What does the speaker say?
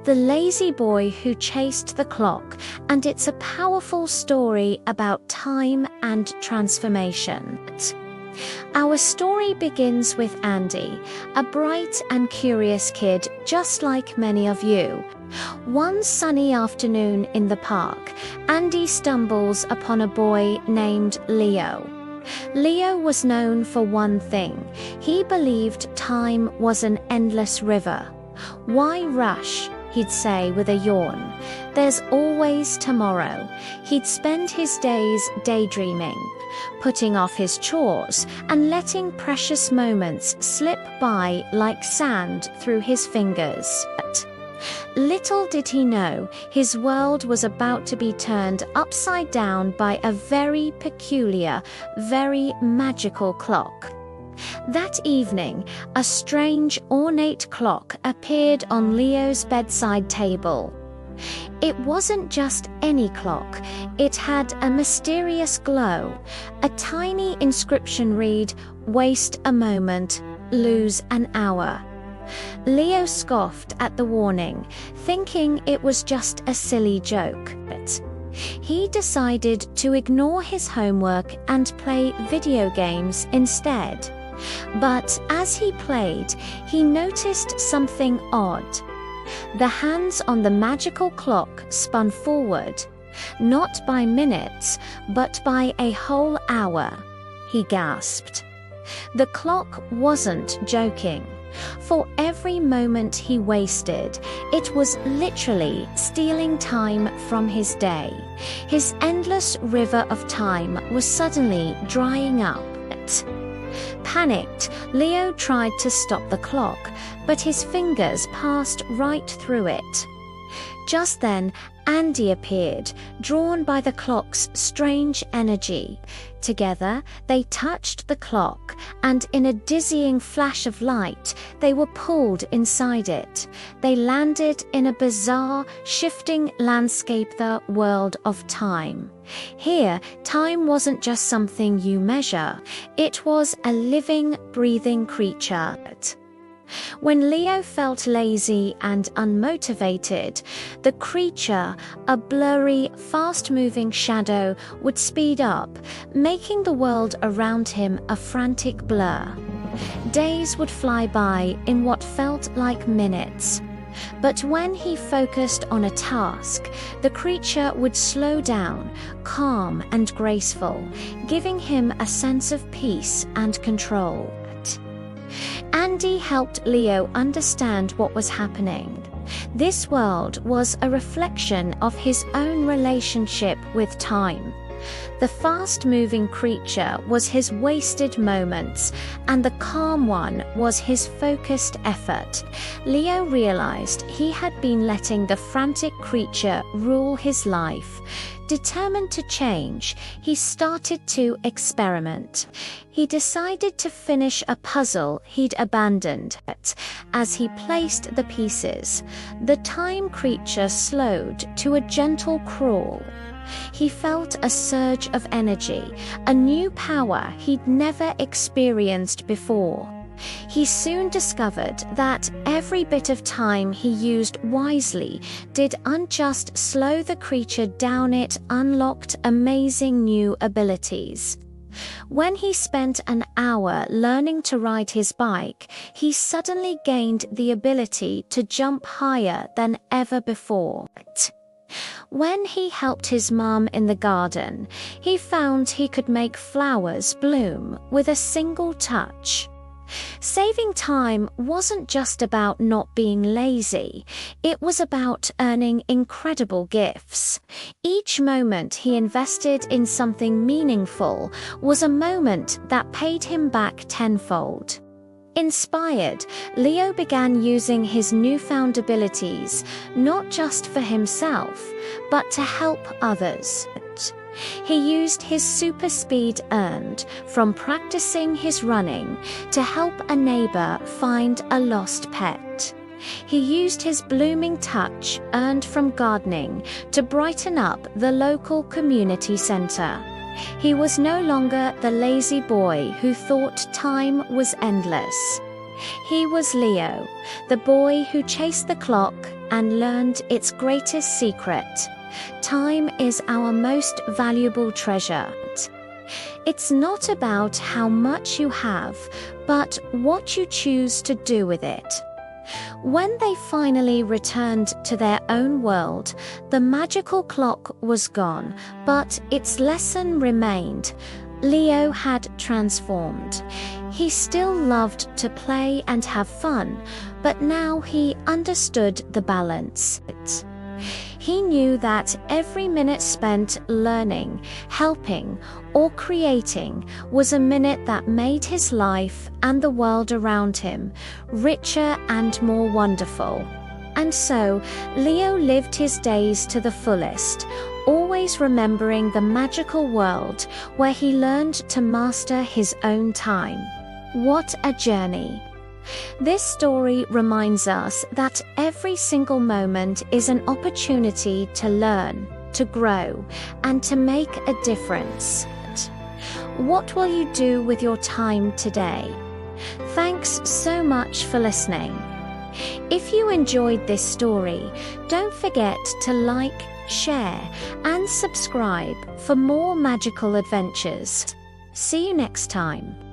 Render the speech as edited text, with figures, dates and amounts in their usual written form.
The Lazy Boy Who Chased the Clock, and it's a powerful story about time and transformation. Our story begins with Andy, a bright and curious kid just like many of you. One sunny afternoon in the park, Andy stumbles upon a boy named Leo. Leo was known for one thing. He believed time was an endless river. "Why rush?" he'd say with a yawn. "There's always tomorrow." He'd spend his days daydreaming, putting off his chores and letting precious moments slip by like sand through his fingers. But little did he know, his world was about to be turned upside down by a very peculiar, very magical clock. That evening, a strange, ornate clock appeared on Leo's bedside table. It wasn't just any clock. It had a mysterious glow. A tiny inscription read, "Waste a moment, lose an hour." Leo scoffed at the warning, thinking it was just a silly joke. But he decided to ignore his homework and play video games instead. But as he played, he noticed something odd. The hands on the magical clock spun forward, not by minutes, but by a whole hour. He gasped. The clock wasn't joking. For every moment he wasted, it was literally stealing time from his day. His endless river of time was suddenly drying up. Panicked, Leo tried to stop the clock, but his fingers passed right through it. Just then, Andy appeared, drawn by the clock's strange energy. Together, they touched the clock, and in a dizzying flash of light, they were pulled inside it. They landed in a bizarre, shifting landscape, the world of time. Here, time wasn't just something you measure. It was a living, breathing creature. When Leo felt lazy and unmotivated, the creature, a blurry, fast-moving shadow, would speed up, making the world around him a frantic blur. Days would fly by in what felt like minutes. But when he focused on a task, the creature would slow down, calm and graceful, giving him a sense of peace and control. Andy helped Leo understand what was happening. This world was a reflection of his own relationship with time. The fast-moving creature was his wasted moments, and the calm one was his focused effort. Leo realized he had been letting the frantic creature rule his life. Determined to change, he started to experiment. He decided to finish a puzzle he'd abandoned. As he placed the pieces, the time creature slowed to a gentle crawl. He felt a surge of energy, a new power he'd never experienced before. He soon discovered that every bit of time he used wisely didn't just slow the creature down, it unlocked amazing new abilities. When he spent an hour learning to ride his bike, he suddenly gained the ability to jump higher than ever before. When he helped his mum in the garden, he found he could make flowers bloom with a single touch. Saving time wasn't just about not being lazy, it was about earning incredible gifts. Each moment he invested in something meaningful was a moment that paid him back tenfold. Inspired, Leo began using his newfound abilities, not just for himself, but to help others. He used his super speed earned from practicing his running to help a neighbor find a lost pet. He used his blooming touch earned from gardening to brighten up the local community center. He was no longer the lazy boy who thought time was endless. He was Leo, the boy who chased the clock and learned its greatest secret. Time is our most valuable treasure. It's not about how much you have, but what you choose to do with it. When they finally returned to their own world, the magical clock was gone, but its lesson remained. Leo had transformed. He still loved to play and have fun, but now he understood the balance. He knew that every minute spent learning, helping, or creating was a minute that made his life and the world around him richer and more wonderful. And so, Leo lived his days to the fullest, always remembering the magical world where he learned to master his own time. What a journey! This story reminds us that every single moment is an opportunity to learn, to grow, and to make a difference. What will you do with your time today? Thanks so much for listening. If you enjoyed this story, don't forget to like, share, and subscribe for more magical adventures. See you next time.